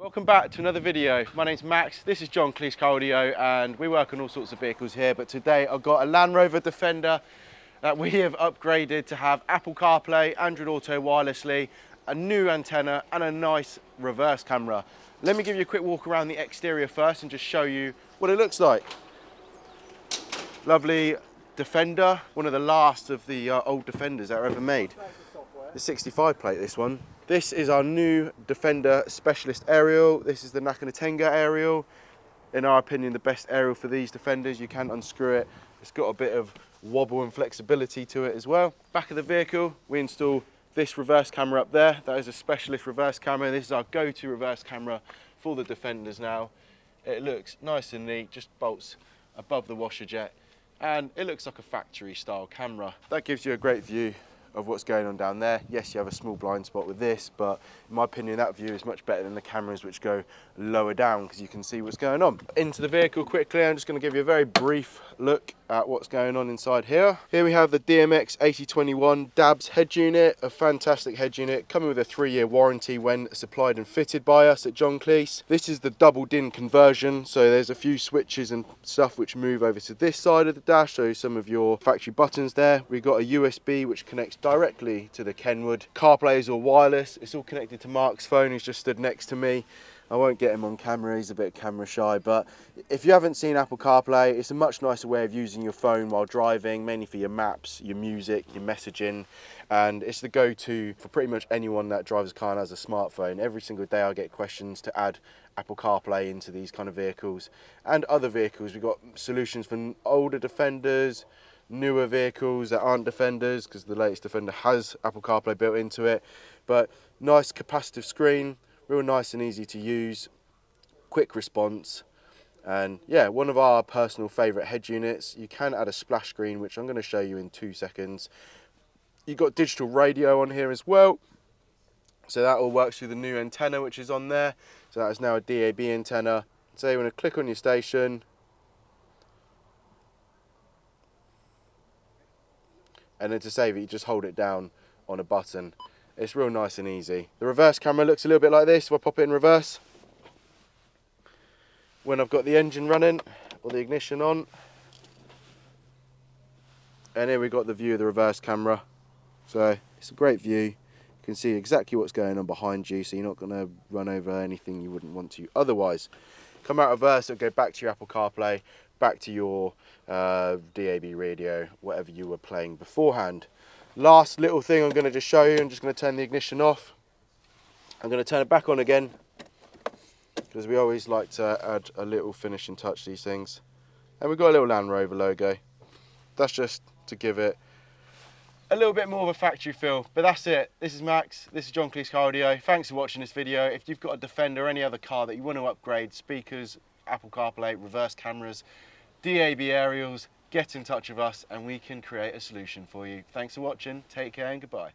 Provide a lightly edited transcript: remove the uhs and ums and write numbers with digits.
Welcome back to another video. My name's Max, this is John Cleese Car Audio, and we work on all sorts of vehicles here, but today I've got a Land Rover Defender that we have upgraded to have Apple CarPlay, Android Auto wirelessly, a new antenna and a nice reverse camera. Let me give you a quick walk around the exterior first and just show you what it looks like. Lovely Defender, one of the last of the old Defenders that are ever made. The 65 plate, this one. This is our new Defender Specialist aerial. This is the Nakanatenga aerial. In our opinion, the best aerial for these Defenders. You can unscrew it. It's got a bit of wobble and flexibility to it as well. Back of the vehicle, we install this reverse camera up there. That is a Specialist reverse camera. This is our go-to reverse camera for the Defenders now. It looks nice and neat, just bolts above the washer jet. And it looks like a factory style camera. That gives you a great view of what's going on down there. Yes, you have a small blind spot with this, but in my opinion that view is much better than the cameras which go lower down because you can see what's going on. Into the vehicle quickly, I'm just going to give you a very brief look at what's going on inside here. Here we have the DMX8021DABS head unit, a fantastic head unit coming with a 3-year warranty when supplied and fitted by us at John Cleese. This is the double DIN conversion, so there's a few switches and stuff which move over to this side of the dash, so some of your factory buttons there. We've got a USB which connects directly to the Kenwood. CarPlay is all wireless, it's all connected to Mark's phone who's just stood next to me. I won't get him on camera, he's a bit camera shy, but if you haven't seen Apple CarPlay, it's a much nicer way of using your phone while driving, mainly for your maps, your music, your messaging, and it's the go-to for pretty much anyone that drives a car and has a smartphone. Every single day I get questions to add Apple CarPlay into these kind of vehicles and other vehicles. We've got solutions for older Defenders, newer vehicles that aren't Defenders, because the latest Defender has Apple CarPlay built into it, but nice capacitive screen, real nice and easy to use, quick response, and yeah, one of our personal favourite head units. You can add a splash screen, which I'm going to show you in 2 seconds. You've got digital radio on here as well, so that all works through the new antenna which is on there. So that is now a DAB antenna. So you want to click on your station, and then to save it you just hold it down on a button. It's real nice and easy. The reverse camera looks a little bit like this. If I pop it in reverse, when I've got the engine running or the ignition on, and here we've got the view of the reverse camera. So it's a great view. You can see exactly what's going on behind you, so you're not going to run over anything you wouldn't want to otherwise. Come out reverse, it'll go back to your Apple CarPlay, back to your DAB radio, whatever you were playing beforehand. Last little thing I'm going to just show you, I'm just going to turn the ignition off. I'm going to turn it back on again, because we always like to add a little finishing touch to these things. And we've got a little Land Rover logo. That's just to give it a little bit more of a factory feel, but that's it. This is Max, this is John Cleese Car Audio. Thanks for watching this video. If you've got a Defender or any other car that you want to upgrade, speakers, Apple CarPlay, reverse cameras, DAB aerials, get in touch with us and we can create a solution for you. Thanks for watching, take care and goodbye.